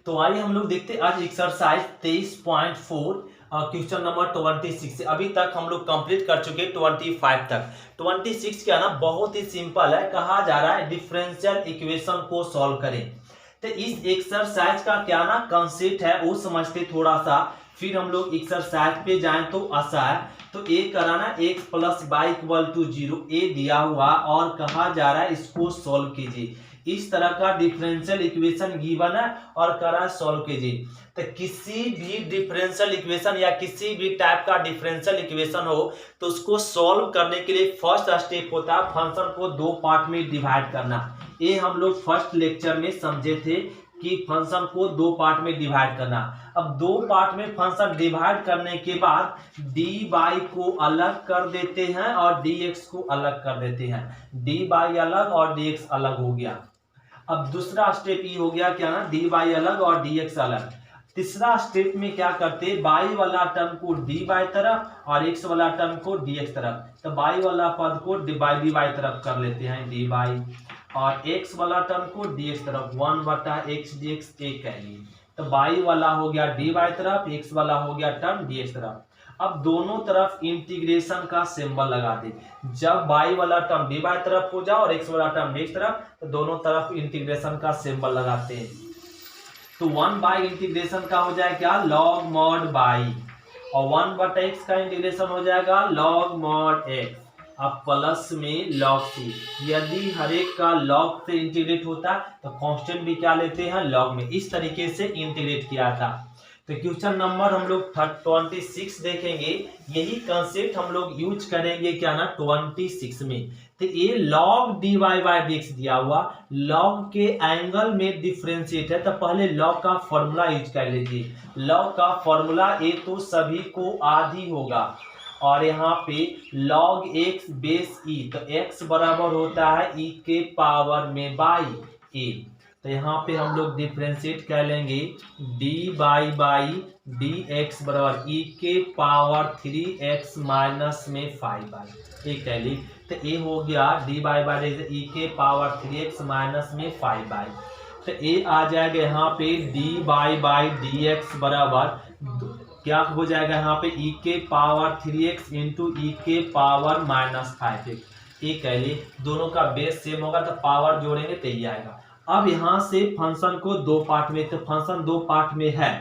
तो आइए हम लोग देखते हैं आज एक्सरसाइज 23.4 क्वेश्चन नंबर 26 से अभी तक हम लोग कंप्लीट कर चुके 25 तक। 26 क्या ना बहुत ही सिंपल है। कहा जा रहा है डिफरेंशियल इक्वेशन को सॉल्व करें। तो इस एक्सरसाइज का क्या ना कंसेप्ट है वो समझते थोड़ा सा, फिर हम लोग एक्सरसाइज पे जाएं तो आसान है। तो ए कराना x plus y equal to 0 A दिया हुआ और कहा जा रहा है इसको सॉल्व कीजिए। इस तरह का डिफरेंशियल इक्वेशन गिवन है और करा सॉल्व कीजिए। तो किसी भी डिफरेंशियल इक्वेशन या किसी भी टाइप का डिफरेंशियल इक्वेशन हो तो उसको सॉल्व करने के लिए फर्स्ट स्टेप होता है फंक्शन को दो पार्ट में डिवाइड करना। ये हम लोग फर्स्ट लेक्चर में समझे थे कि फंक्शन को दो पार्ट में डिवाइड करना। अब दो पार्ट में फंक्शन डिवाइड करने के बाद dy को अलग कर देते हैं और dx को अलग कर देते हैं। dy अलग और dx अलग हो गया। अब दूसरा स्टेप ये हो गया क्या ना dy अलग और dx अलग। तीसरा स्टेप में क्या करते हैं y वाला टर्म को dy तरफ और x वाला टर्म को dx तरफ। तो y वाला पद को dy तरफ कर लेते हैं dy और x वाला टर्म को dx तरफ 1/x dx एक कह लिए। तो y वाला हो गया dy तरफ, x वाला हो गया टर्म dx तरफ। अब दोनों तरफ इंटीग्रेशन का सिंबल लगा दे। जब y वाला टर्म dy तरफ हो जाए और x वाला टर्म dx तरफ तो दोनों तरफ इंटीग्रेशन का सिंबल लगाते हैं। तो 1 इंटीग्रेशन का हो जाएगा क्या log mod y और 1/x का इंटीग्रेशन हो जाएगा log mod x। अब प्लस में log c। यदि हर एक का log से इंटीग्रेट होता तो कांस्टेंट भी क्या लेते हैं log में। इस तरीके से इंटीग्रेट किया था। तो क्वेश्चन नंबर हम लोग 26 देखेंगे। यही कंसेप्ट हम लोग यूज करेंगे क्या ना 26 में। तो ये log dy बाई dx दिया हुआ log के एंगल में डिफरेंशिएट है। तो पहले log का फॉर्मूला यूज कर लीजिए। log का फॉर्मूला ए तो सभी को आधी होगा और यहाँ पे log x बेस e। तो x बराबर होता है e के पावर में बाई a। तो यहाँ पे हम लोग डिफरेंशिएट कर लेंगे dy बाई dx बराबर e के पावर 3x माइनस में 5y ये कह ली। तो ये हो गया dy बाई e के पावर 3x माइनस में 5y। तो ये आ जाएगा यहाँ पे dy बाई dx बराबर क्या हो जाएगा यहाँ पे e के पावर 3x इंटू e के पावर माइनस 5x ये कह ली। दोनों का बेस सेम होगा तो पावर जोड़ेंगे तो ये आएगा। अब यहां से फंक्शन को दो पार्ट में, तो फंक्शन दो पार्ट में है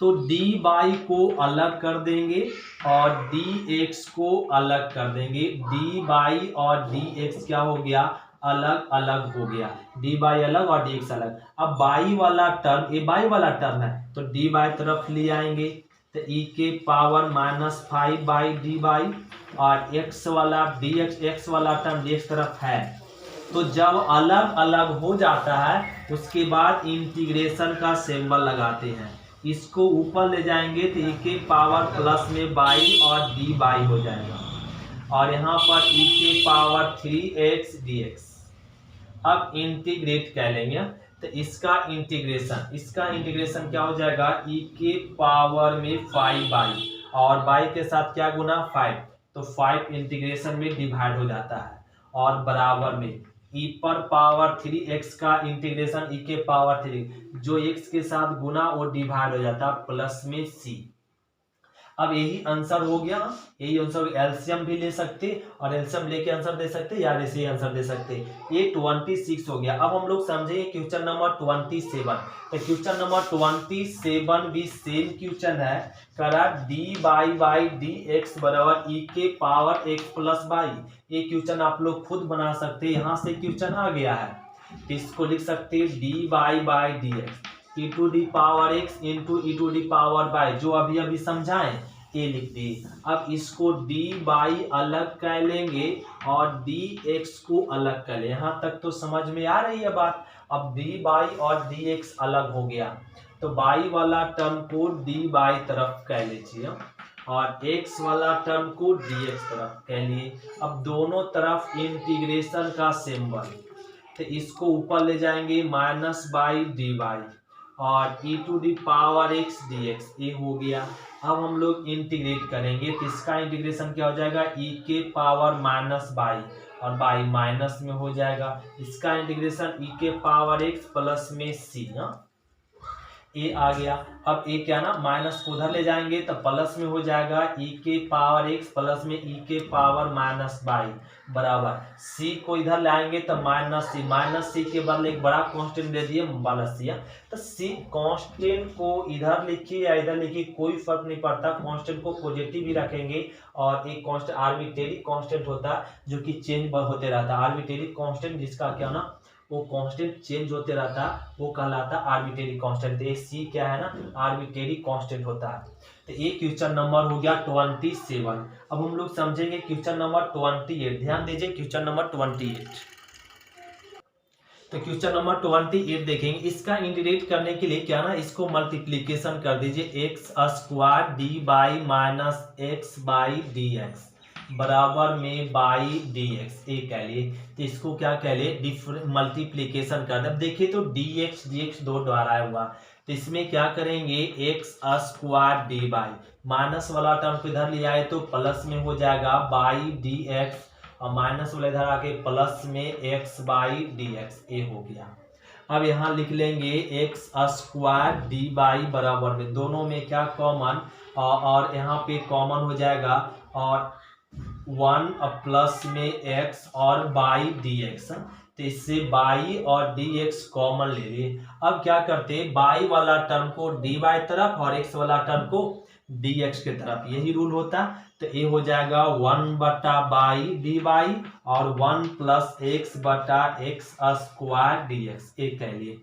तो dy को अलग कर देंगे और dx को अलग कर देंगे। dy और dx क्या हो गया अलग अलग हो गया। dy अलग और dx अलग। अब y वाला टर्म ये y वाला टर्म है तो dy तरफ ले आएंगे तो e के पावर माइनस 5 बाई dy और x वाला dx x वाला टर्म dx तरफ है। तो जब अलग अलग हो जाता है उसके बाद इंटीग्रेशन का सिंबल लगाते हैं। इसको ऊपर ले जाएंगे तो e के पावर प्लस में बाई और dy हो जाएगा और यहाँ पर e के पावर 3x dx। अब इंटीग्रेट कर लेंगे तो इसका इंटीग्रेशन क्या हो जाएगा e के पावर में 5y और y के साथ क्या गुना 5 तो 5 इंटीग्रेशन में डिवाइड हो जाता है और बराबर में e पर पावर 3x का इंटीग्रेशन e के पावर 3 जो x के साथ गुना वो डिवाइड हो जाता है प्लस में c। अब यही आंसर हो गया। यही आंसर एलसीएम भी ले सकते और एलसीएम लेके आंसर दे सकते या ऐसे ही आंसर दे सकते। ये 26 हो गया। अब हम लोग समझेंगे क्वेश्चन नंबर 27। तो क्वेश्चन नंबर 27 भी सेम क्वेश्चन है। करा dy बाई dx बराबर e के पावर x प्लस वाई। ये क्वेश्चन आप लोग खुद बना सकते। यहाँ से क्वेश्चन आ गया है इसको लिख सकते dy by dx e to the power x into e to the power y जो अभी अभी समझाएं ये लिख दी। अब इसको dy अलग कर लेंगे और dx को अलग कर ले। यहाँ तक तो समझ में आ रही है बात। अब dy और dx अलग हो गया तो y वाला टर्म को dy तरफ कह लीजिए और x वाला टर्म को dx तरफ कह लिए। अब दोनों तरफ इंटीग्रेशन का सिंबल तो इसको ऊपर ले जाएंगे माइनस बाई dy और e to the power x dx ये हो गया। अब हम लोग इंटीग्रेट करेंगे तो इसका इंटीग्रेशन क्या हो जाएगा e के पावर माइनस बाई और बाई माइनस में हो जाएगा। इसका इंटीग्रेशन e के पावर x प्लस में c। ए आ गया। अब ए क्या ना माइनस को उधर ले जाएंगे तो प्लस में हो जाएगा ई के पावर एक्स प्लस में ई के पावर माइनस बाई बराबर सी को इधर लाएंगे तो माइनस सी के बदले एक बड़ा कांस्टेंट दे दिए प्लस सी। तो सी कांस्टेंट को इधर लिखिए या इधर लिखिए कोई फर्क नहीं पड़ता, कांस्टेंट को पॉजिटिव ही रखेंगे और एक कांस्टेंट आर्बिट्रेरी कांस्टेंट होता है जो कि चेंज होते रहता है। आर्बिट्रेरी कांस्टेंट जिसका क्या ना वो कांस्टेंट चेंज होते रहता वो कहलाता आर्बिट्रेरी कांस्टेंट। तो सी क्या है ना आर्बिट्रेरी कांस्टेंट होता है। तो ये क्वेश्चन नंबर हो गया 27। अब हम लोग समझेंगे क्वेश्चन नंबर 28। ध्यान दीजिए क्वेश्चन नंबर 28। तो क्वेश्चन नंबर 28 देखेंगे। इसका इंटीग्रेट करने के लिए क्या ना इसको मल्टीप्लीकेशन कर दीजिए x square D by minus x y d x बराबर में बाई डी एक्स ए कह लिए। तो इसको क्या कह लिए मल्टीप्लीकेशन कर दे। अब देखिए तो डी एक्स दो द्वारा आया हुआ तो इसमें क्या करेंगे x square D by minus वाला टर्म को इधर ले आए तो प्लस में हो जाएगा बाई डी एक्स और माइनस वाला इधर आके प्लस में एक्स बाई डी एक्स ए हो गया। अब यहाँ लिख लेंगे एक्स स्क्वायर डी बाई बराबर में दोनों में क्या कॉमन और यहाँ पे कॉमन हो जाएगा और 1 प्लस में x और बाई डी एक्स। तो इससे बाई और डी एक्स कॉमन ले लिए। अब क्या करते बाई वाला टर्म को डी बाई तरफ और x वाला टर्म को डी एक्स के तरफ, यही रूल होता। तो ये हो जाएगा 1 बटा बाई डी बाई और 1 प्लस एक्स बटा एक्स स्क्वायर डी एक्स एक कह लिए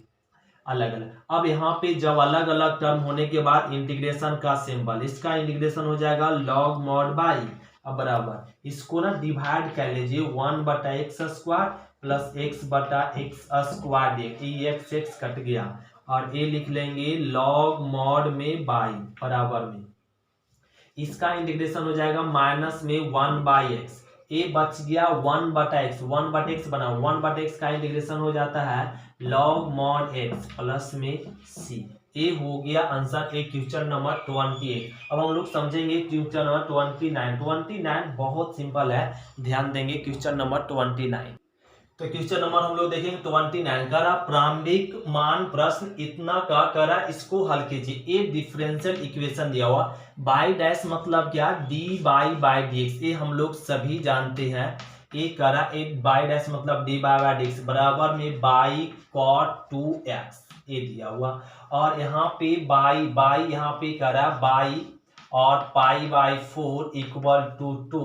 अलग अलग। अब यहाँ पे जब अलग अलग टर्म होने के बाद इंटीग्रेशन का सिंबल इसका इंटीग्रेशन हो जाएगा लॉग मॉड बाई अब बराबर इसको ना डिवाइड कर लीजिए 1 बटा एक्स स्क्वायर प्लस एक्स बटा x square D x x cut गया और ये लिख लेंगे लॉग मॉड में बाई बराबर में इसका इंटीग्रेशन हो जाएगा माइनस में 1 बाई एक्स ए बच गया 1 बटा एक्स बना 1 बटा एक्स का इंटीग्रेशन हो जाता है लॉग मॉड एक्स प्लस में सी। ए हो गया आंसर ए क्वेश्चन नंबर 28। अब हम लोग समझेंगे क्वेश्चन नंबर 29 बहुत सिंपल है, ध्यान देंगे क्वेश्चन नंबर 29। तो क्वेश्चन नंबर हम लोग देखेंगे 29 का प्रारंभिक मान प्रश्न इतना का करा इसको हल कीजिए। ए डिफरेंशियल इक्वेशन दिया हुआ बाई डैश मतलब क्या डी बाई डी एक्स, ये हम लोग सभी जानते हैं। ए करा ए बाई डैश मतलब डी बाई डी एक्स बराबर में बाई कॉट 2x ये दिया हुआ और यहाँ पे बाई यहाँ पे करा बाई और पाई बाई 4 इक्वल टू 2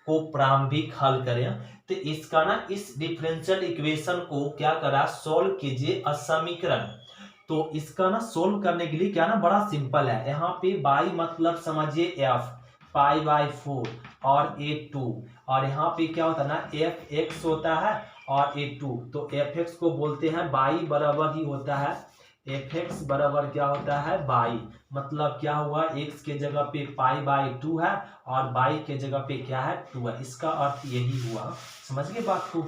को प्रारंभिक हल करें। तो इसका ना इस डिफरेंशियल इक्वेशन को क्या करा सोल्व कीजिए समीकरण। तो इसका ना सोल्व करने के लिए क्या ना बड़ा सिंपल है। यहाँ पे बाई मतलब समझिए एफ पाई बाई 4 और a2 और यहाँ पे क्या होता है ना एफ एक्स होता है और a2 तो एफ एक्स को बोलते हैं बाई बराबर ही होता है एफ एक्स बराबर क्या होता है बाई मतलब क्या हुआ एक्स के जगह पे पाई बाई 2 है और बाई के जगह पे क्या है 2 है। इसका अर्थ यही हुआ, समझ गए बात को।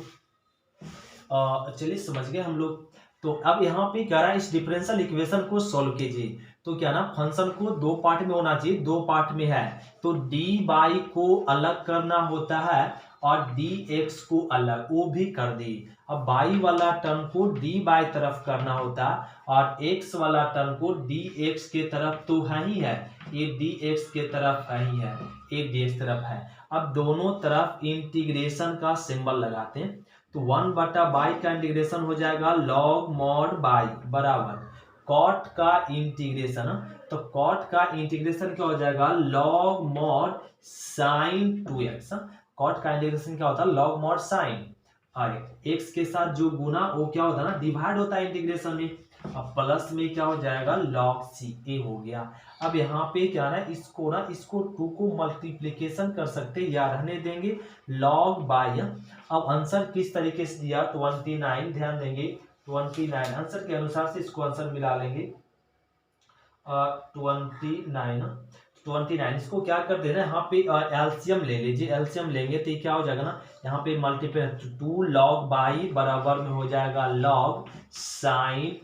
चलिए समझ गए हम लोग। तो अब यहाँ पे कह रहा है इस डिफरेंशियल इक्वेशन को सोल्व कीजिए। तो क्या ना फंक्शन को दो पार्ट में होना चाहिए, दो पार्ट में है तो डी बाई को अलग करना होता है और डी एक्स को अलग वो भी कर दी। अब बाई वाला टर्म को डी बाई तरफ करना होता और एक्स वाला टर्म को डी एक्स के तरफ तो है ही है, ये डी एक्स के तरफ है ही है, ये डी एक्स तरफ है। अब दोनों तरफ इंटीग्रेशन का सिंबल लगाते हैं तो 1 बटा बाई का इंटीग्रेशन हो जाएगा लॉग मॉड बाई बराबर कॉट का इंटीग्रेशन। तो कॉट का इंटीग्रेशन क्या हो जाएगा log mod sine 2x। Cot का इंटीग्रेशन क्या होता है लॉग मॉड साइन और एक्स के साथ जो गुना वो क्या होता है ना डिवाइड होता है इंटीग्रेशन में। अब प्लस में क्या हो जाएगा लॉग सी ए हो गया। अब यहाँ पे क्या ना इसको 2 को मल्टीप्लीकेशन कर सकते या रहने देंगे लॉग बाई। अब आंसर किस तरीके से दिया 29 ध्यान देंगे 29 आंसर के अनुसार से इसको आंसर मिला लेंगे 29 इसको क्या कर देना यहाँ पे एलसीएम ले लीजिए। एलसीएम लेंगे तो क्या हो जाएगा ना यहाँ पे मल्टीप्लाई 2 लॉग बाई बराबर में हो जाएगा log sign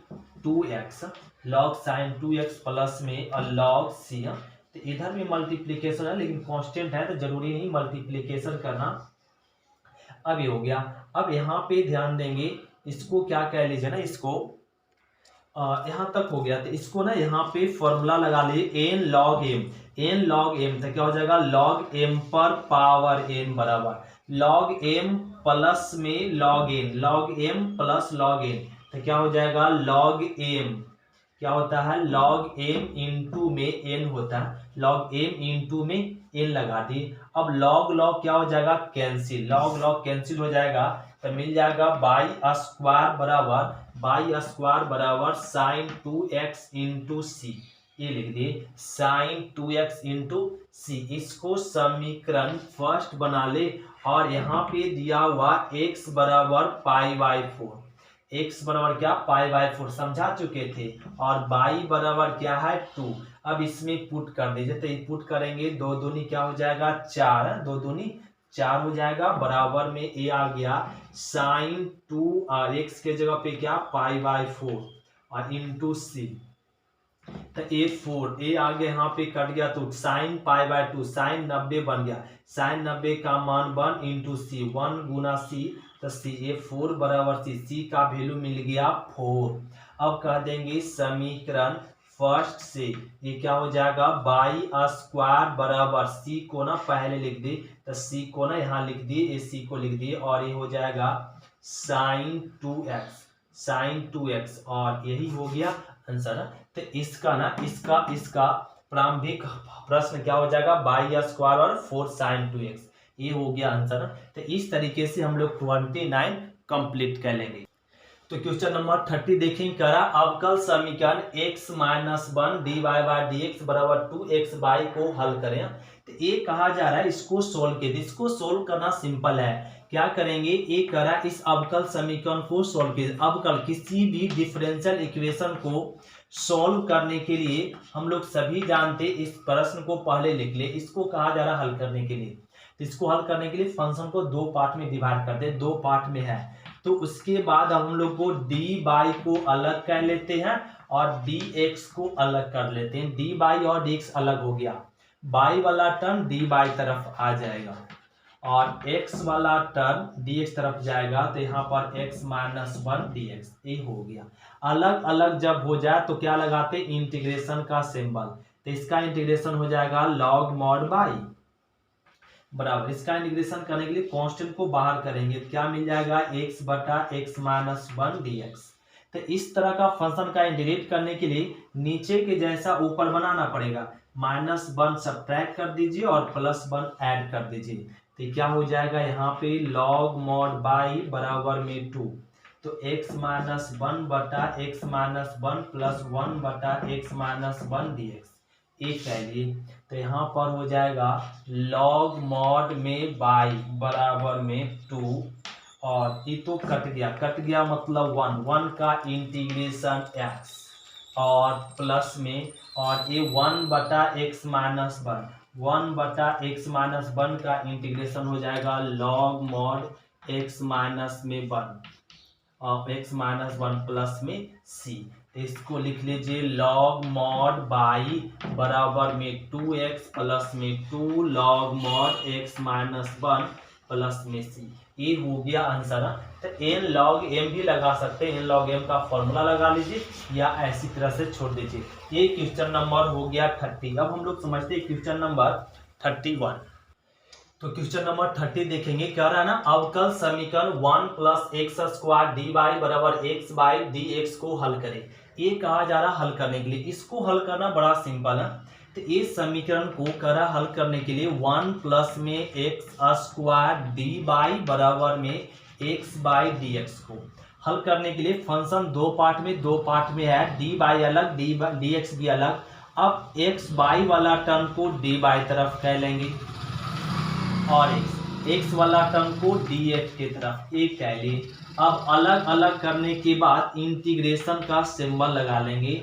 2x log sign 2x plus में और लॉग सी। तो इधर भी मल्टीप्लीकेशन है लेकिन कांस्टेंट है तो जरूरी नहीं मल्टीप्लीकेशन करना। अब ये हो गया। अब यहाँ पे ध्यान देंगे इसको क्या कह लीजिए ना इसको यहाँ तक हो गया। तो इसको ना यहाँ पे फॉर्मूला लगा लिए n log m. N log m तो क्या हो जाएगा, लॉग एम पर पावर एन बराबर लॉग एम प्लस में log n, log m plus log n. तो क्या हो जाएगा, लॉग एम क्या होता है, लॉग एम इंटू में एन होता है, लॉग एम इंटू में एन लगा दी। अब लॉग लॉग क्या हो जाएगा, कैंसिल, लॉग लॉग कैंसिल हो जाएगा। तो मिल जाएगा बाई स्क्वायर बराबर साइन 2x इंटू सी। ये लिख दिए साइन 2x इंटू सी। इसको समीकरण फर्स्ट बना ले और यहाँ पे दिया हुआ x बराबर पाई बाई 4, x बराबर क्या, पाई बाई 4 समझा चुके थे, और y बराबर क्या है 2। अब इसमें पुट कर दीजिए, तो पुट करेंगे, दो दूनी क्या हो जाएगा 4, दो दूनी 4 हो जाएगा, बराबर में a आ गया साइन 2 और x के जगह पे क्या पाई बाई 4 और इंटू सी। तो a आगे यहाँ पे कट गया तो साइन पाई बाय 2 साइन 90 बन गया, साइन 90 का मान 1 इंटू सी, 1 गुना सी, तो सी A4 बराबर सी का वैल्यू मिल गया 4। अब कह देंगे समीकरण फर्स्ट से ये क्या हो जाएगा, बाई स्क्वायर बराबर सी को ना पहले लिख दी, तो सी को ना यहाँ लिख दिए, सी को लिख दिए, और ये हो जाएगा साइन 2x और यही हो गया आंसर। तो इसका ना इसका प्रारंभिक प्रश्न क्या हो जाएगा, बाई स्क्वायर और 4 साइन 2x, ये हो गया आंसर। तो इस तरीके से हम लोग 29 कंप्लीट कर लेंगे। तो क्वेश्चन नंबर 30 देखेंगे, करा अवकल समीकरण x minus 1 dy by dx बराबर 2x बाई को हल करें। तो ये कहा जा रहा है इसको सोल्व कीजिए। इसको सोल्व करना सिंपल है, क्या करेंगे, ये करा इस अवकल समीकरण को सोल्व कीजिए। अवकल किसी भी डिफरेंशियल इक्वेशन को सोल्व करने के लिए हम लोग सभी जानते, इस प्रश्न को पहले लिख ले, इसको कहा जा रहा है हल करने के लिए। इसको हल करने के लिए फंक्शन को दो पार्ट में डिवाइड कर दे, दो पार्ट में है, तो उसके बाद हम लोग को डी बाई को अलग कर लेते हैं और डी एक्स को अलग कर लेते हैं। डी बाई और डी एक्स अलग हो गया, बाई वाला टर्म डी बाई तरफ आ जाएगा और x वाला टर्म dx तरफ जाएगा, तो यहाँ पर x माइनस 1 dx ये हो गया। अलग अलग जब हो जाए तो क्या लगाते, इंटीग्रेशन का सिंबल, तो इसका इंटीग्रेशन हो जाएगा लॉग मॉड बाई बराबर, इसका इंटीग्रेशन करने के लिए कांस्टेंट को बाहर करेंगे, क्या मिल जाएगा x बटा x माइनस 1 dx। तो इस तरह का फंक्शन का इंटीग्रेट करने के लिए नीचे के जैसा ऊपर बनाना पड़ेगा, -1 सब्ट्रैक्ट कर दीजिए और +1 ऐड कर दीजिए, तो क्या हो जाएगा यहाँ पे लॉग मॉड बाई बराबर में 2, तो x माइनस 1 बटा x माइनस 1 प्लस 1 बटा x माइनस 1 dx एक कह लिए। तो यहाँ पर हो जाएगा लॉग मॉड में बाई बराबर में 2 और ये तो कट गया मतलब 1 का इंटीग्रेशन x और प्लस में, और ये 1 बटा x माइनस 1 का इंटीग्रेशन हो जाएगा लॉग मॉड x माइनस में 1 और x माइनस 1 प्लस में c। तो इसको लिख लीजिए लॉग मॉड बाई बराबर में 2x प्लस में 2 log mod x minus 1 plus में c, ये हो गया आंसर। तो n log m भी लगा सकते हैं, n log m का फॉर्मूला लगा लीजिए या ऐसी तरह से छोड़ दीजिए। ये क्वेश्चन नंबर हो गया 30। अब हम लोग समझते हैं क्वेश्चन नंबर 31। तो क्वेश्चन नंबर 30 देखेंगे, क्या रहा है ना, अवकल समीकरण 1 plus x square d y बराबर एक्स बाई डी एक्स को हल करें। ये कहा जा रहा हल करने के लिए, इसको हल करना बड़ा सिंपल है। तो इस समीकरण को करा हल करने के लिए 1 प्लस में एक्स स्क्वायर डी वाई बराबर में एक्स बाई डी एक्स को हल करने के लिए फंक्शन दो पार्ट में है, डी बाई अलग डी एक्स भी अलग। अब एक्स बाई वाला टर्म को डी बाई तरफ कह लेंगे और x वाला टर्म को dx की तरफ एक कह लिए। अब अलग अलग करने के बाद इंटीग्रेशन का सिंबल लगा लेंगे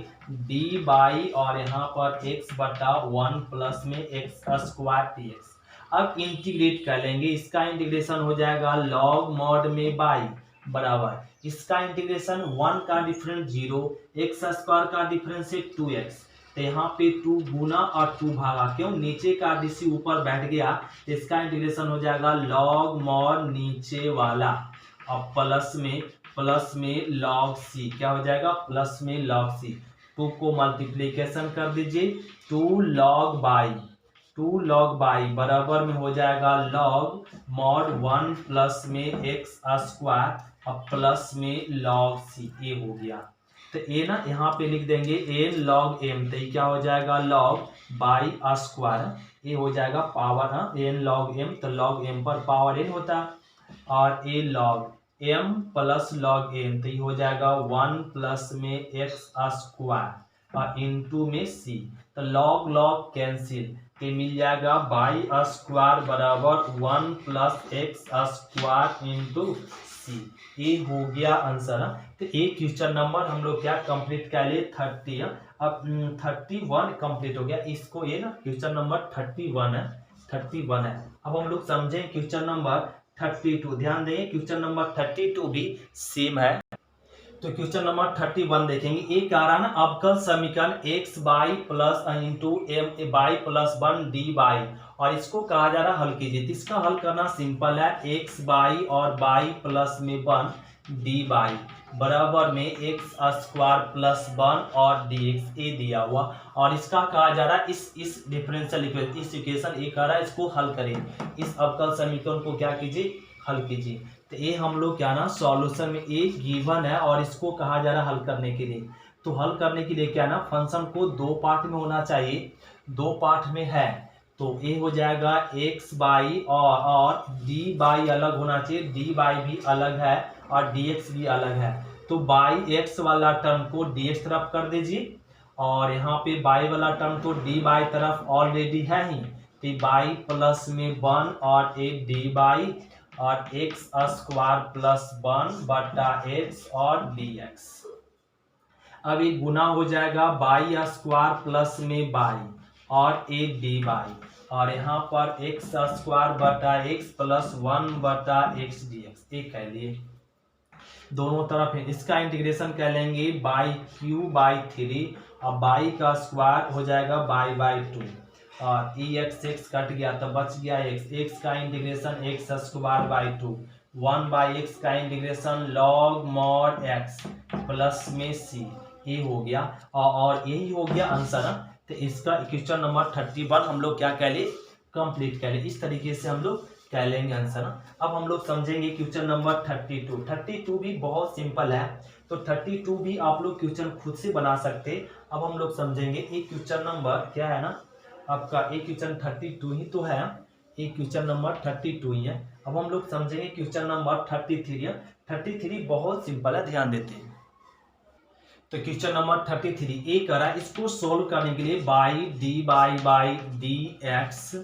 d बाई और यहाँ पर x बटा 1 प्लस में x स्क्वायर dx। अब इंटीग्रेट कर लेंगे, इसका इंटीग्रेशन हो जाएगा लॉग मॉड में बाई बराबर, इसका इंटीग्रेशन 1 का डिफरेंस 0, x स्क्वायर का डिफरेंस है 2x, तो यहाँ पे 2 गुना और 2 भागा, क्यों, नीचे का डीसी ऊपर बैठ गया, इसका इंटीग्रेशन हो जाएगा लॉग मॉड नीचे वाला और प्लस में प्लस में log c, क्या हो जाएगा प्लस में log c। 2 को मल्टीप्लीकेशन कर दीजिए, 2 log बाई बराबर में हो जाएगा log मॉड 1 प्लस में एक्स स्क्वायर और प्लस में log c। ये हो गया, तो ए ना यहाँ पे लिख देंगे n log m, तो ये क्या हो जाएगा log बाई स्क्वायर, ये हो जाएगा पावर n log m, तो log m पर पावर n होता है, और a log m plus log n, तो ये हो जाएगा 1 प्लस में एक्स स्क्वायर और इंटू में c, तो log कैंसिल, तो मिल जाएगा बाई स्क्वायर बराबर 1 प्लस एक्स स्क्वायर इंटू सी। ये हो गया आंसर। तो एक क्वेश्चन नंबर हम लोग क्या कंप्लीट कर लिए 30, अब 31 कंप्लीट हो गया। इसको ये ना क्वेश्चन नंबर 31 है। अब हम लोग समझें क्वेश्चन नंबर 32। ध्यान दें क्वेश्चन नंबर 32 भी सेम है। तो क्वेश्चन नंबर 31 देखेंगे। एक कह रहा है ना अवकल समीकरण x y plus into m y plus 1 d y, और इसको कहा जा रहा है हल कीजिए। तो इसका हल करना सिंपल है, x बाई और बाई प्लस में 1 डी बाई बराबर में एक्स स्क्वायर प्लस 1 और dx ए दिया हुआ, और इसका कहा जा रहा है इस डिफरेंशियल इक्वेशन, इस इक्वेशन ए कह रहा है इसको हल करें। इस अवकल समीकरण को क्या कीजिए हल कीजिए। तो ये हम लोग क्या ना सॉल्यूशन में ए गिवन है और इसको कहा जा रहा है हल करने के लिए। तो हल करने के लिए क्या ना फंक्शन को 2 पार्ट में होना चाहिए, 2 पार्ट में है। तो ए हो जाएगा एक्स बाई और डी बाई अलग होना चाहिए, डी बाई भी अलग है और dx भी अलग है। तो बाई एक्स वाला टर्म को dx तरफ कर दीजिए, और यहाँ पे बाई वाला टर्म तो डी बाई तरफ ऑलरेडी है ही, तो बाई प्लस में 1 और एक डी बाई और एक्स स्क्वायर प्लस 1 बटा एक्स और dx। अब ये गुना हो जाएगा बाई स्क्वायर प्लस में बाई और एक डी बाई, और यहाँ पर एक्स स्क्वायर बटा एक्स प्लस 1 बटा एक्स dx। एक कह लिए दोनों तरफ है, इसका इंटीग्रेशन कह लेंगे बाई क्यू बाई 3, और बाई का स्क्वायर हो जाएगा बाई बाई 2, और एक्स कट गया तो बच गया एक्स का integration x square by 2, 1 by x का integration log mod x plus में सी। ये हो गया और यही हो गया आंसर। तो इसका क्वेश्चन नंबर 31 हम लोग क्या कह लिए कंप्लीट कर लिए। इस तरीके से हम लोग कह लेंगे आंसर। अब हम लोग समझेंगे क्वेश्चन नंबर 32 भी बहुत सिंपल है, तो 32 भी आप लोग क्वेश्चन खुद से बना सकते। अब हम लोग समझेंगे एक क्वेश्चन नंबर क्या है ना आपका, एक क्वेश्चन 32 ही तो है, एक क्वेश्चन नंबर 32 ही है। अब हम लोग समझेंगे क्वेश्चन नंबर 33 है। 33 बहुत सिंपल है, ध्यान देते हैं। तो क्वेश्चन नंबर 33 ए करा, इसको सोल्व करने के लिए बाई डी एक्स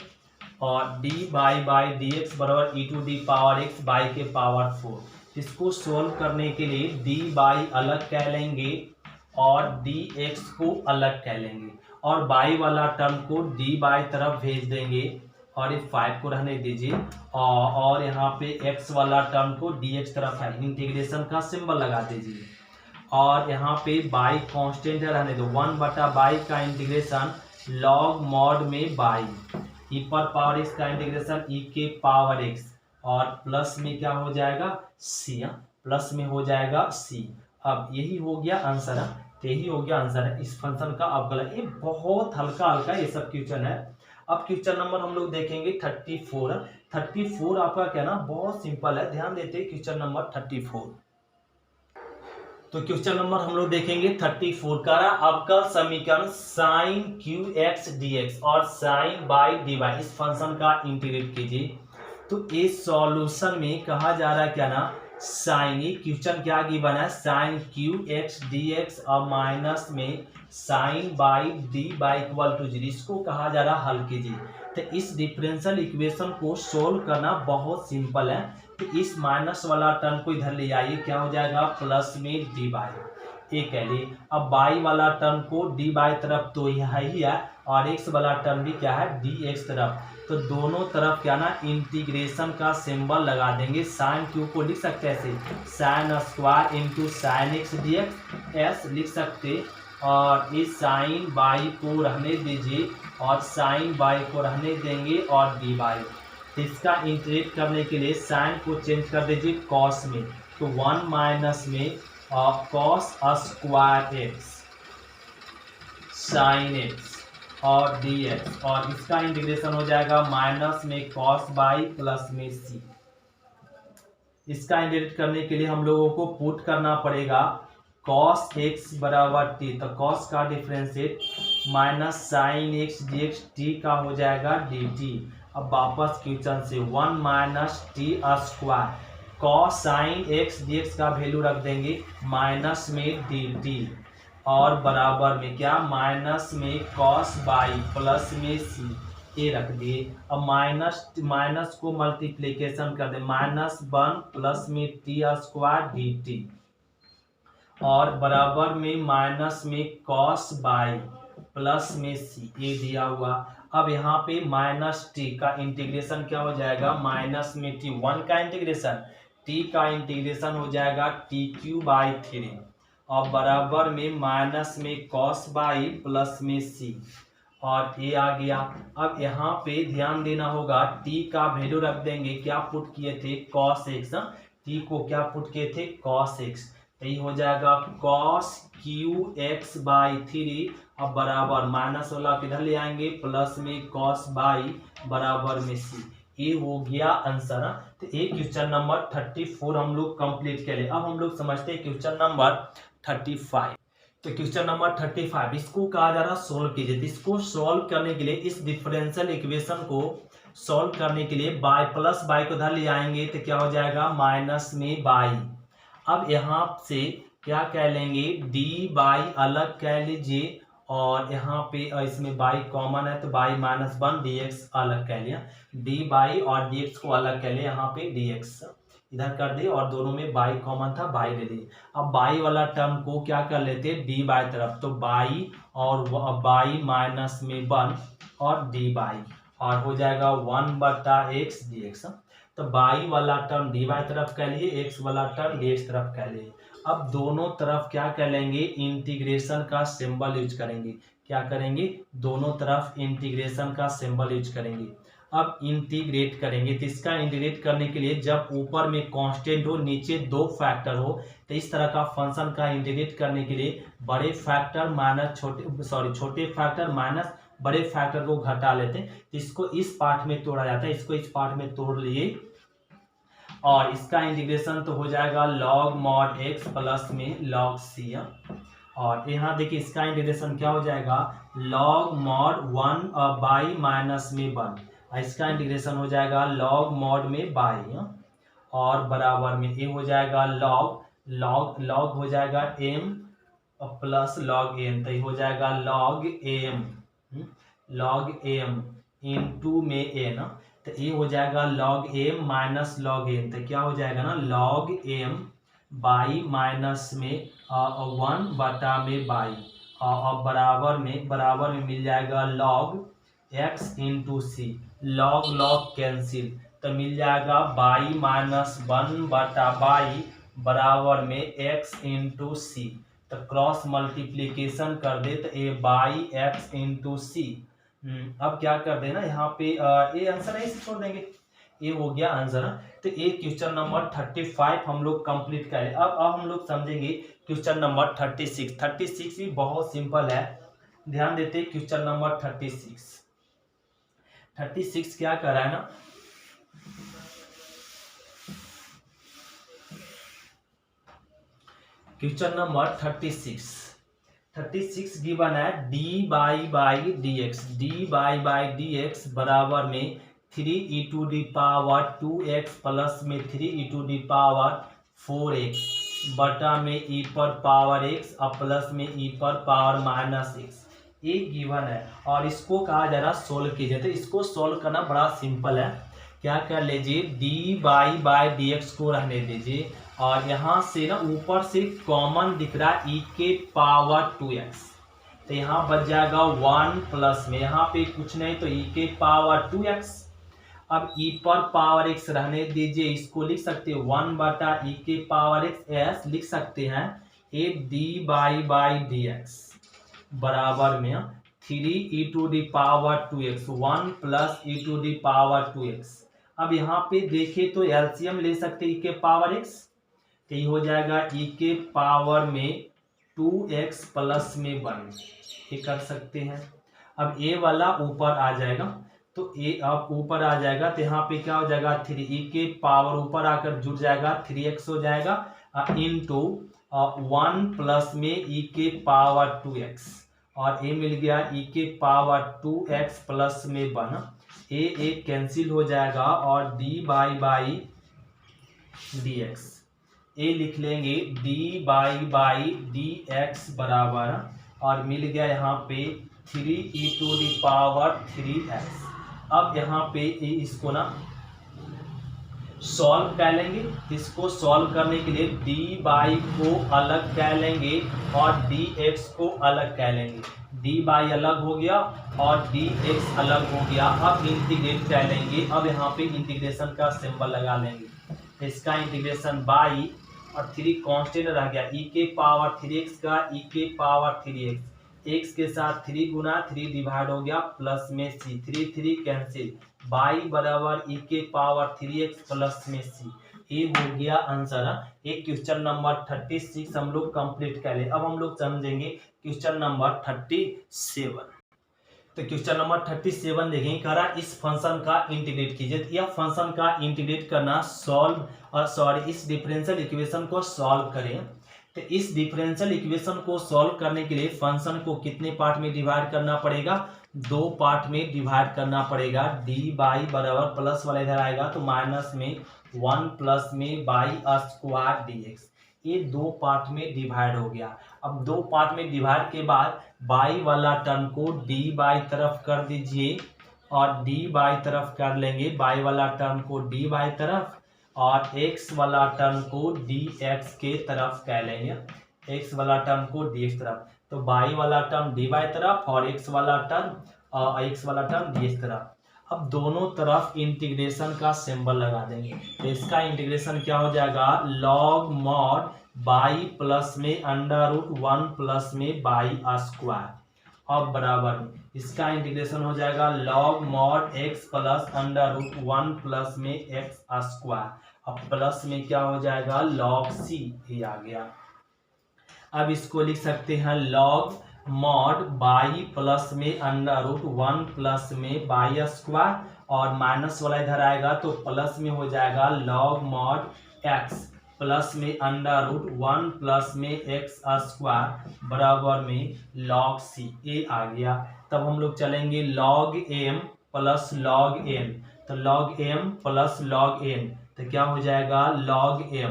और डी बाई डी एक्स बराबर e to the power x by k power 4। इसको सोल्व करने के लिए डी बाई अलग कह लेंगे और डी एक्स को अलग कह लेंगे, और बाई वाला टर्म को डी बाई तरफ भेज देंगे, और ये 5 को रहने दीजिए, और यहाँ पे x वाला टर्म को dx तरफ है, इंटीग्रेशन का सिंबल लगा दीजिए, और यहाँ पे बाई कांस्टेंट है रहने दो, 1 बटा बाई का इंटीग्रेशन लॉग मॉड में बाई ई पर पावर x का इंटीग्रेशन ई के पावर x, और प्लस में क्या हो जाएगा c, प्लस में हो जाएगा c। अब यही हो गया आंसर, तो यही हो गया आंसर है इस फंक्शन का अवकलन। ये बहुत हल्का ये सब क्वेश्चन है। अब क्वेश्चन नंबर हम लोग देखेंगे 34 आपका क्या ना बहुत सिंपल है, ध्यान देते हैं क्वेश्चन नंबर 34। तो क्वेश्चन नंबर हम लोग देखेंगे 34 का अवकल समीकरण sine q x d x और साइन बाई डी वाई, इस फंक्शन का इंटीग्रेट कीजिए। तो इस सॉल्यूशन में कहा जा रहा है क्या ना साइन, ये क्वेश्चन क्या गिवन है sine q x d x और माइनस में sine y d y equal to 0, इसको कहा जा रहा हल कीजिए। तो इस डिफरेंशियल इक्वेशन को सोल्व करना बहुत सिंपल है। तो इस माइनस वाला टर्म को इधर ले आइए, क्या हो जाएगा प्लस में डी बाई, एक कह लिए। अब बाई वाला टर्म को डी बाई तरफ तो यह ही है, और एक्स वाला टर्म भी क्या है डी एक्स तरफ, तो दोनों तरफ क्या ना इंटीग्रेशन का सिंबल लगा देंगे। साइन क्यू को लिख सकते हैं ऐसे sine square into sine x d x S लिख सकते, और इस साइन बाई को रहने दीजिए और साइन बाई को रहने देंगे और डी बाई। इसका इंटीग्रेट करने के लिए साइन को चेंज कर दीजिए कॉस में, तो 1 माइनस में cos square x sine x और dx, और इसका इंटीग्रेशन हो जाएगा माइनस में कॉस बाई प्लस में सी। इसका इंटीग्रेट करने के लिए हम लोगों को पुट करना पड़ेगा कॉस एक्स बराबर टी, तो कॉस का differentiate minus sine x d x, T का हो जाएगा डी टी। अब वापस क्वेश्चन से 1 minus T square cos sine x d x का वैल्यू रख देंगे माइनस में डी टी, और बराबर में क्या माइनस में कॉस बाई प्लस में सी, ए रख दिए। अब माइनस को मल्टीप्लीकेशन कर दे, -1 प्लस में टी स्क्वायर डी टी, और बराबर में माइनस में कॉस बाई प्लस में सी, ए दिया हुआ। अब यहाँ पे माइनस टी का इंटीग्रेशन क्या हो जाएगा, माइनस में टी 1 का इंटीग्रेशन, टी का इंटीग्रेशन हो जाएगा टी क्यू बाई 3, और बराबर में माइनस में कॉस बाई प्लस में सी, और ए आ गया। अब यहाँ पे ध्यान देना होगा, टी का वैल्यू रख देंगे, क्या पुट किए थे कॉस एक्स, टी को क्या पुट किए थे कॉस एक्स, तो ये हो जाएगा कॉस क्यू एक्स बाई 3, अब बराबर माइनस वाला किधर ले आएंगे प्लस में कॉस बाई बराबर में सी, ये हो गया आंसर। तो ये क्वेश्चन नंबर 34 हम लोग कंप्लीट करें। अब हम लोग समझते हैं क्वेश्चन नंबर 35। तो क्वेश्चन नंबर 35 इसको कहा जा रहा सोल्व कीजिए। इसको सोल्व करने के लिए इस डिफरेंशियल इक्वेशन को सोल्व करने के लिए बाई प्लस बाई को इधर ले आएंगे, तो क्या हो जाएगा माइनस में बाई। अब यहाँ से क्या कह लेंगे, डी बाई अलग कह लीजिए, और यहाँ पे इसमें बाई कॉमन है तो बाई -1 dx अलग कह लिया, डी बाई और dx को अलग कह लिया, यहाँ पे dx इधर कर दिए, और दोनों में बाई कॉमन था बाई ले लिए। अब बाई वाला टर्म को क्या कर लेते हैं डी बाई तरफ, तो बाई और बाई -1 और डी बाई, और हो जाएगा 1/x dx। तो बाई वाला टर्म डी बाई तरफ कह लिए, एक्स वाला टर्म डी एक्स तरफ कह लिए। अब दोनों तरफ क्या कर लेंगे इंटीग्रेशन का सिंबल यूज करेंगे, क्या करेंगे दोनों तरफ इंटीग्रेशन का सिंबल यूज करेंगे। अब इंटीग्रेट करेंगे, तो इसका इंटीग्रेट करने के लिए जब ऊपर में कांस्टेंट हो नीचे 2 फैक्टर हो, तो इस तरह का फंक्शन का इंटीग्रेट करने के लिए बड़े फैक्टर माइनस छोटे फैक्टर माइनस बड़े फैक्टर को घटा लेते हैं, तो इसको इस पार्ट में तोड़ा जाता है, इसको इस पार्ट में तोड़ लिए, और इसका इंटीग्रेशन तो हो जाएगा लॉग मॉड x प्लस में लॉग सी, और यहाँ देखिए इसका इंटीग्रेशन क्या हो जाएगा लॉग मॉड 1 बाई माइनस में 1, इसका इंटीग्रेशन हो जाएगा लॉग मॉड में बाई, और बराबर में ये हो जाएगा लॉग हो जाएगा m प्लस लॉग n, तो ये हो जाएगा लॉग m इंटू में n, तो ये हो जाएगा log m minus log n, तो क्या हो जाएगा ना लॉग m बाई माइनस में 1 बटा में बाई, और बराबर में मिल जाएगा लॉग x इंटू सी, लॉग कैंसिल, तो मिल जाएगा बाई -1 बटा बाई बराबर में x इंटू सी, तो क्रॉस मल्टीप्लीकेशन कर दे तो ये बाई x इंटू सी। अब क्या कर देना यहाँ पे ये आंसर है, इसे छोड़ देंगे, ये हो गया आंसर। तो ये क्वेश्चन नंबर 35 हम लोग कंप्लीट करें। अब हम लोग समझेंगे क्वेश्चन नंबर 36 भी बहुत सिंपल है, ध्यान देते हैं। क्वेश्चन नंबर 36 क्या कर रहा है ना, क्वेश्चन नंबर 36 गिवन है डी बाई डी एक्स बराबर में 3e to the power 2x plus में 3e to the power 4x बटा में e पर पावर x और प्लस में e पर पावर -x, ये गिवन है, और इसको कहा जा रहा सोल्व कीजिए। तो इसको सोल्व करना बड़ा सिंपल है, क्या कर लीजिए डी बाई डी एक्स को रहने दीजिए, और यहाँ से ना ऊपर से कॉमन दिख रहा है e के पावर 2x, तो यहाँ बच जाएगा 1 प्लस में यहाँ पे कुछ नहीं तो e के पावर 2x। अब e पर पावर x रहने दीजिए, इसको लिख सकते हैं 1 बटा e के पावर x, s लिख सकते हैं ए डी बाई डी एक्स बराबर में 3e to the power 2x 1 plus e to the power 2x। अब यहाँ पे देखें तो एलसीएम ले सकते e के पावर x, तो ये हो जाएगा e के पावर में 2x प्लस में 1, ये कर सकते हैं। अब a वाला ऊपर आ जाएगा, तो a अब ऊपर आ जाएगा तो यहाँ पे क्या हो जाएगा 3, e के पावर ऊपर आकर जुड़ जाएगा 3x हो जाएगा इनटू 1 प्लस में e के पावर 2x, और a मिल गया e के पावर 2x प्लस में 1, a कैंसिल हो जाएगा और dy dx, a लिख लेंगे dy dx बराबर, और मिल गया यहाँ पे 3e to the power 3x। अब यहाँ पे इसको ना सॉल्व कर लेंगे, इसको सॉल्व करने के लिए dy को अलग कर लेंगे और dx को अलग कर लेंगे, dy अलग हो गया और dx अलग हो गया। अब इंटीग्रेट कर लेंगे, अब यहाँ पे इंटीग्रेशन का सिंबल लगा लेंगे, इसका इंटीग्रेशन बाई और 3 कांस्टेंट रह गया, e के पावर 3x का e के पावर 3x, x के साथ 3 गुना 3 डिवाइड हो गया प्लस में c, 3 कैंसिल, बाई बराबर e के पावर 3x प्लस में c, ये हो गया आंसर। एक क्वेश्चन नंबर 36 हम लोग कंप्लीट कर ले। अब हम लोग समझेंगे क्वेश्चन नंबर 37। तो क्वेश्चन नंबर 37 देखेंगे, कह रहा इस फंक्शन का इंटीग्रेट कीजिए। तो यह फंक्शन का इंटीग्रेट करना इस डिफरेंशियल इक्वेशन को सॉल्व करें। तो इस डिफरेंशियल इक्वेशन को सॉल्व करने के लिए फंक्शन को कितने पार्ट में डिवाइड करना पड़ेगा, 2 पार्ट में डिवाइड करना पड़ेगा। डी बाई बराबर प्लस वाला इधर आएगा तो माइनस में 1 प्लस में बाई स्क्वायर dx, ये 2 पार्ट में डिवाइड हो गया। अब 2 पार्ट में डिवाइड के बाद बाई वाला टर्म को डी बाई तरफ कर दीजिए और डी बाई तरफ कर लेंगे, बाई वाला टर्म को डी बाई तरफ और x वाला टर्म को dx के तरफ कह लेंगे, x वाला टर्म को dx तरफ, तो बाई वाला टर्म dy तरफ और x वाला टर्म dx तरफ। अब दोनों तरफ इंटीग्रेशन का सिंबल लगा देंगे, तो इसका इंटीग्रेशन क्या हो जाएगा, log mod बाई प्लस में अंडर रूट 1 प्लस में बाई स्क्वायर, अब बराबर इसका इंटीग्रेशन हो जाएगा log mod x plus under root 1 plus में x स्क्वायर, अब प्लस में क्या हो जाएगा log c, ये आ गया। अब इसको लिख सकते हैं log mod बाई प्लस में अंडर रूट 1 प्लस में बाई स्क्वायर, और माइनस वाला इधर आएगा तो प्लस में हो जाएगा log mod x प्लस में अंडर रूट 1 प्लस में x स्क्वायर बराबर में log c, ये आ गया। तब हम लोग चलेंगे log m plus log n, तो log m plus log n, तो क्या हो जाएगा log m,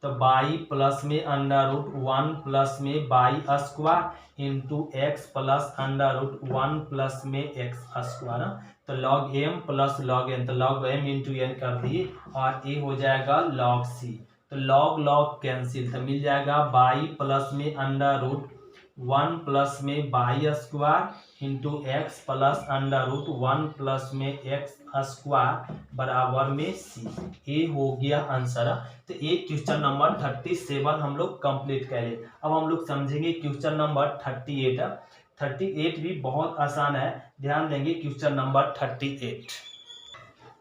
तो बाई प्लस में अंडर रूट 1 प्लस में y square into x plus under root 1 plus में एक्स स्क्वायर, तो log m plus log n, तो log m इंटू n कर दिए और ये हो जाएगा log c, तो log कैंसिल, तो मिल जाएगा बाई प्लस में अंडर रूट 1 प्लस में y square into x plus under root 1 plus में एक्स स्क्वायर बराबर में c, ये हो गया आंसर। तो एक क्वेश्चन नंबर 37 हम लोग कंप्लीट करें। अब हम लोग समझेंगे क्वेश्चन नंबर 38 भी बहुत आसान है, ध्यान देंगे क्वेश्चन नंबर 38।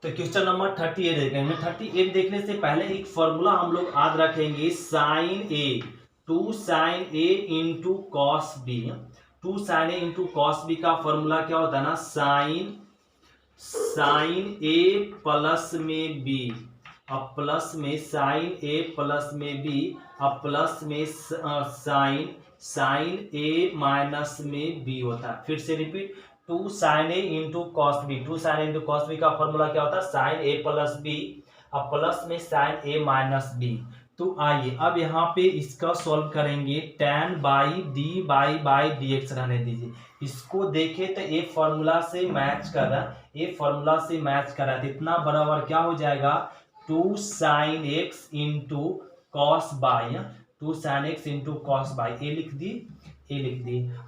तो क्वेश्चन नंबर 38 देखेंगे। 38 देखने से पहले एक फॉर्मूला हम लोग याद रखेंगे, साइन ए 2 साइन ए इंटू कॉस बी। 2 साइन ए इंटू कॉस बी का फॉर्मूला क्या होता है ना, साइन ए प्लस में बी, अब प्लस में साइन ए प्लस में बी, अब प्लस में साइन ए माइनस में बी होता है। फिर से रिपीट, 2 साइन ए इंटू कॉस बी, 2 साइन ए इंटू कॉस बी का फॉर्मूला क्या होता है, साइन ए प्लस बी, अब प्लस में साइन ए माइनस बी। तो आइए अब यहाँ पे इसका सॉल्व करेंगे, tan by d by d x रहने दीजिए। इसको देखे तो ये फॉर्मूला से मैच कर रहा है, ये फॉर्मूला से मैच कर रहा है, इतना बराबर क्या हो जाएगा 2 sine x into cos by, 2 sine x into cos by, ये लिख दी।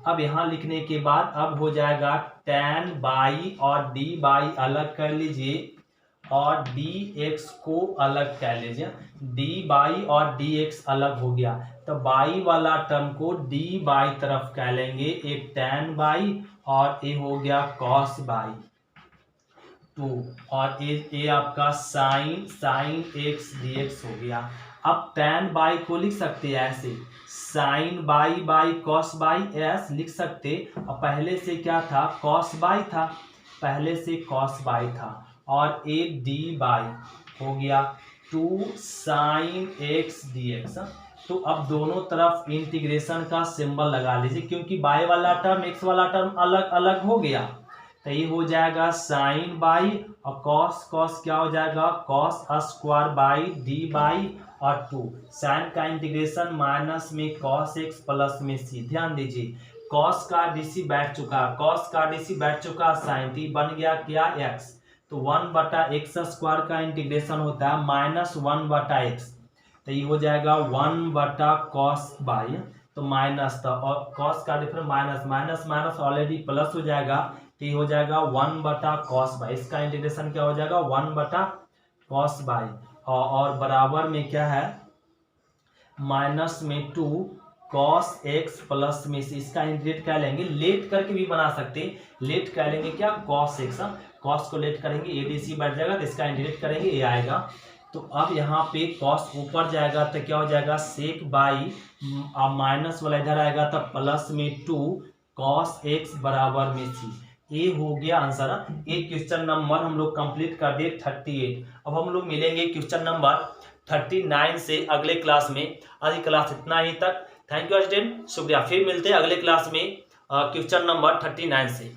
अब यहाँ लिखने के बाद अब हो जाएगा tan बाई और डी बाई अलग कर लीजिए और dx को अलग कर लीजिए, डी बाई और dx अलग हो गया, तो बाई वाला टर्म को d बाई तरफ कर लेंगे, एक tan बाई और ये हो गया cos बाई 2 और ये आपका साइन x dx हो गया। अब tan बाई को लिख सकते हैं ऐसे, sine y cos y as लिख सकते। और पहले से क्या था, कॉस बाई था, पहले से कॉस बाई था, और एक डी बाई हो गया 2 साइन एक्स डी एक्स। तो अब दोनों तरफ इंटीग्रेशन का सिंबल लगा लीजिए, क्योंकि बाई वाला टर्म एक्स वाला टर्म अलग अलग हो गया। तो ये हो जाएगा साइन बाई और कॉस क्या हो जाएगा, cos square by d y और 2 साइन का इंटीग्रेशन माइनस में कॉस एक्स प्लस में सी। ध्यान दीजिए कॉस का डीसी बैठ चुका, कॉस का डीसी बैठ चुका साइन, तो बन गया क्या एक्स। तो 1/x स्क्वायर का इंटीग्रेशन होता है -1/x, तो ये हो जाएगा 1/cos बाई, तो माइनस था और कॉस का difference minus minus already plus हो जाएगा, तो ये हो जाएगा 1/cos बाई। इसका इंटीग्रेशन क्या हो जाएगा 1/cos बाई, और बराबर में क्या है माइनस में 2 cos x प्लस में से। इसका इंटीग्रेट क्या लेंगे, लेट करके भी बना सकते हैं, लेट क्या लेंगे क्या cos x, cos को लेट करेंगे एडीसी बैठ जाएगा, तो इसका इंटीग्रेट करेंगे ये आएगा। तो अब यहाँ पे cos ऊपर जाएगा तो क्या हो जाएगा sec बाई, अब माइनस वाला इधर आएगा तो प्लस में 2 cos x बराबर में c। ये हो गया आंसर। एक क्वेश्चन नंबर हम लोग कंप्लीट कर दिए 38। अब हम लोग मिलेंगे क्वेश्चन नंबर 39 से अगले क्लास में। आज की क्लास इतना ही तक। थैंक यू स्टूडेंट, शुक्रिया। फिर मिलते हैं अगले क्लास में क्वेश्चन नंबर 39 से।